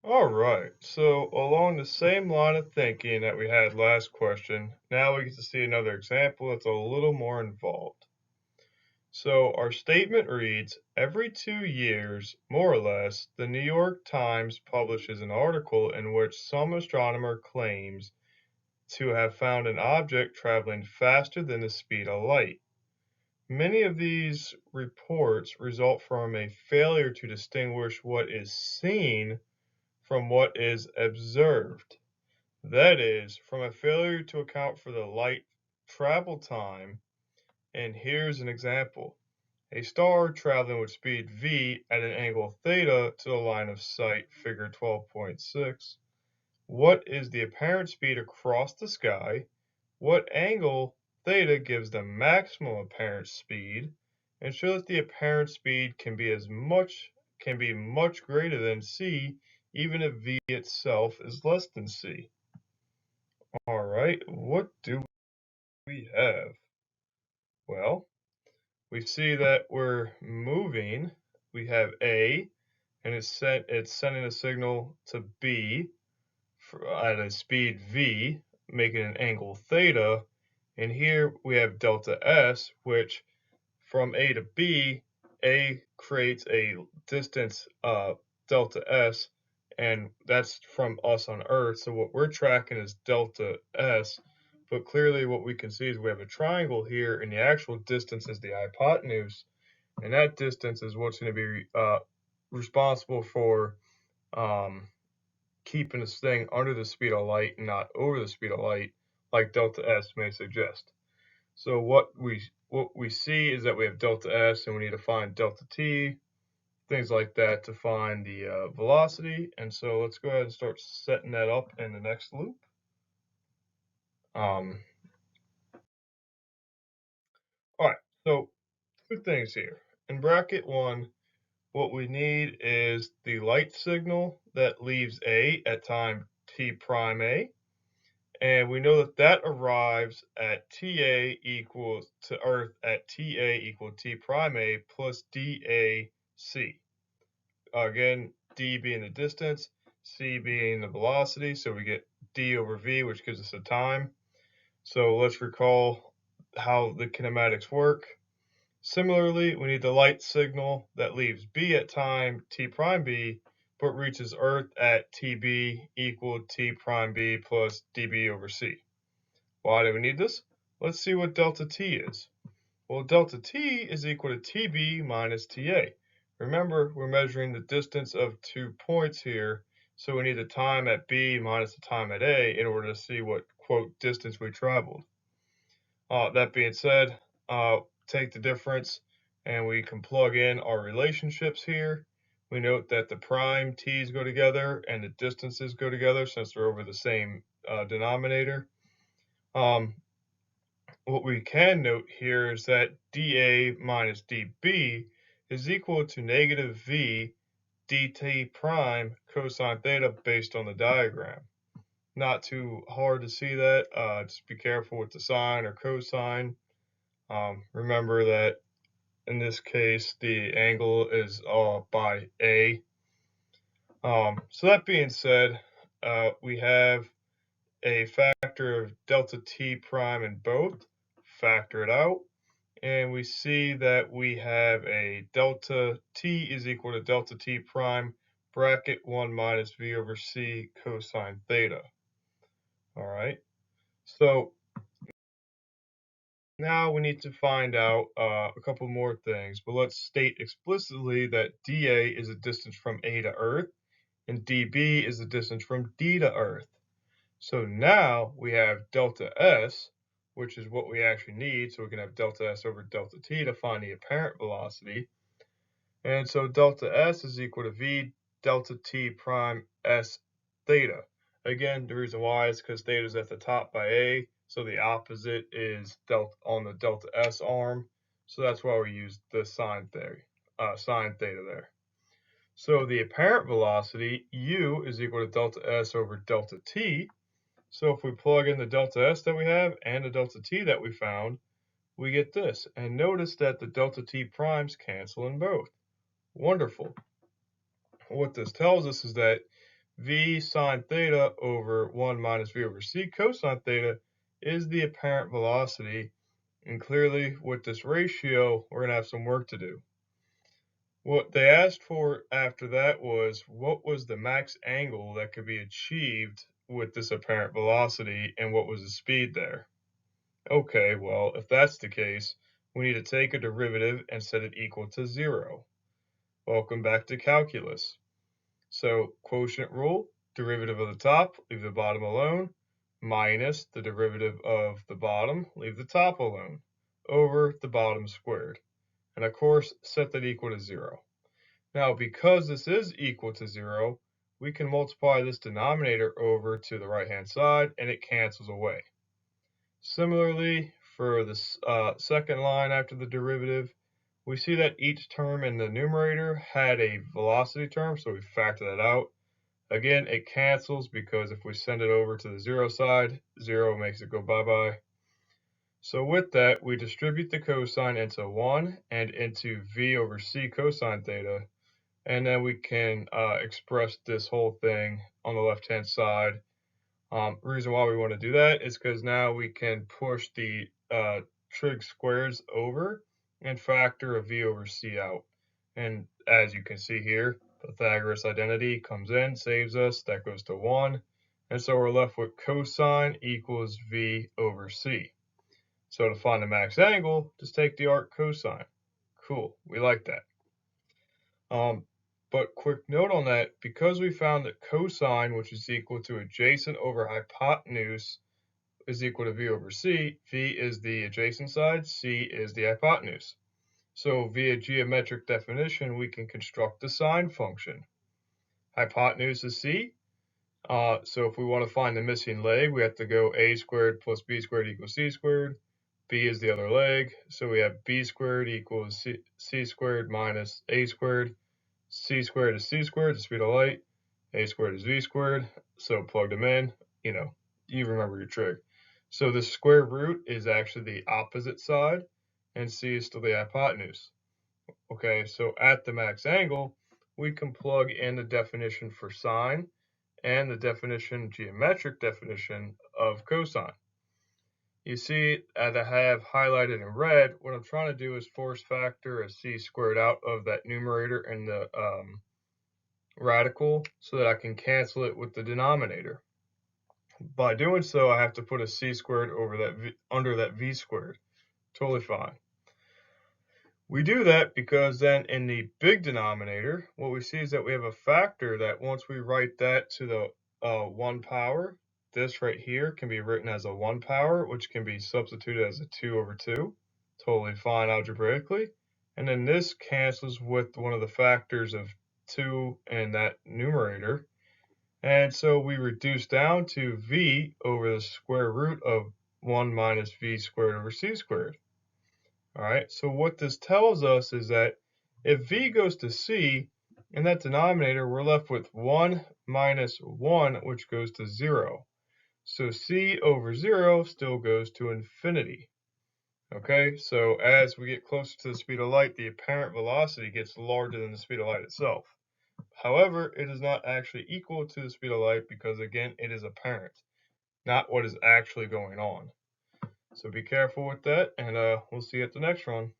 All right, so along the same line of thinking that we had last question, now we get to see another example that's a little more involved. So our statement reads, every 2 years, more or less, the New York Times publishes an article in which some astronomer claims to have found an object traveling faster than the speed of light. Many of these reports result from a failure to distinguish what is seen from what is observed. That is, from a failure to account for the light travel time. And here's an example. A star traveling with speed v at an angle theta to the line of sight, figure 12.6. What is the apparent speed across the sky? What angle theta gives the maximum apparent speed? And show that the apparent speed can be much greater than c, even if v itself is less than c. All right, what do we have? Well, we see that we're moving. We have A, and it's sending a signal to B at a speed v, making an angle theta. And here we have delta S, which from A to B, A creates a distance delta S, and that's from us on Earth. So what we're tracking is delta S. But clearly what we can see is we have a triangle here, and the actual distance is the hypotenuse. And that distance is what's going to be responsible for keeping this thing under the speed of light and not over the speed of light, like delta S may suggest. So what we see is that we have delta S, and we need to find delta T, things like that, to find the velocity. And so let's go ahead and start setting that up in the next loop. All right, so two things here. In bracket 1, what we need is the light signal that leaves A at time t prime A. And we know that that arrives at TA equals to Earth at TA equal T prime A plus dAc. Again, d being the distance, c being the velocity, so we get d over v, which gives us a time. So let's recall how the kinematics work. Similarly, we need the light signal that leaves B at time t prime b, but reaches Earth at tb equal t prime b plus dB over c. Why do we need this? Let's see what delta t is. Well, delta t is equal to tb minus ta. Remember, we're measuring the distance of 2 points here, so we need the time at b minus the time at a in order to see what, quote, distance we traveled. That being said, take the difference, and we can plug in our relationships here. We note that the prime t's go together and the distances go together since they're over the same denominator. What we can note here is that dA minus dB is equal to negative V dt prime cosine theta based on the diagram. Not too hard to see that. Just be careful with the sine or cosine. Remember that in this case, the angle is by A. So that being said, we have a factor of delta t prime in both. Factor it out, and we see that we have a delta t is equal to delta t prime bracket 1 minus v over c cosine theta. All right, so now we need to find out a couple more things, but let's state explicitly that dA is the distance from A to Earth, and dB is the distance from D to Earth. So now we have delta S, which is what we actually need, so we can have delta S over delta T to find the apparent velocity. And so delta S is equal to V delta T prime S theta. Again, the reason why is because theta is at the top by A, so the opposite is on the delta S arm. So that's why we use the sine theta there. So the apparent velocity, U, is equal to delta S over delta T. So if we plug in the delta S that we have and the delta T that we found, we get this. And notice that the delta T primes cancel in both. Wonderful. What this tells us is that v sine theta over 1 minus v over c cosine theta is the apparent velocity. And clearly, with this ratio, we're going to have some work to do. What they asked for after that was, what was the max angle that could be achieved with this apparent velocity, and what was the speed there? Okay, well, if that's the case, we need to take a derivative and set it equal to 0. Welcome back to calculus. So, quotient rule, derivative of the top, leave the bottom alone, minus the derivative of the bottom, leave the top alone, over the bottom squared. And of course, set that equal to 0. Now, because this is equal to 0, we can multiply this denominator over to the right-hand side, and it cancels away. Similarly, for the second line after the derivative, we see that each term in the numerator had a velocity term, so we factor that out. Again, it cancels because if we send it over to the 0 side, 0 makes it go bye-bye. So with that, we distribute the cosine into 1 and into v over c cosine theta, and then we can express this whole thing on the left-hand side. Reason why we want to do that is because now we can push the trig squares over and factor a v over c out. And as you can see here, Pythagoras identity comes in, saves us, that goes to 1. And so we're left with cosine equals v over c. So to find the max angle, just take the arc cosine. Cool, we like that. But quick note on that, because we found that cosine, which is equal to adjacent over hypotenuse, is equal to v over c, v is the adjacent side, c is the hypotenuse. So via geometric definition, we can construct the sine function. Hypotenuse is c, so if we want to find the missing leg, we have to go a squared plus b squared equals c squared. B is the other leg, so we have b squared equals c squared minus a squared. C squared is c squared, the speed of light. A squared is v squared. So plug them in, you remember your trig. So the square root is actually the opposite side, and c is still the hypotenuse. Okay, so at the max angle, we can plug in the definition for sine and the geometric definition of cosine. You see, as I have highlighted in red, what I'm trying to do is force factor a c squared out of that numerator and the radical so that I can cancel it with the denominator. By doing so, I have to put a c squared over that under that v squared. Totally fine. We do that because then in the big denominator, what we see is that we have a factor that once we write that to the 1 power, this right here can be written as a 1 power, which can be substituted as a 2 over 2. Totally fine algebraically. And then this cancels with one of the factors of 2 in that numerator. And so we reduce down to v over the square root of 1 minus v squared over c squared. All right, so what this tells us is that if v goes to c, in that denominator, we're left with 1 minus 1, which goes to 0. So c over 0 still goes to infinity. Okay, so as we get closer to the speed of light, the apparent velocity gets larger than the speed of light itself. However, it is not actually equal to the speed of light because, again, it is apparent, not what is actually going on. So be careful with that, and we'll see you at the next one.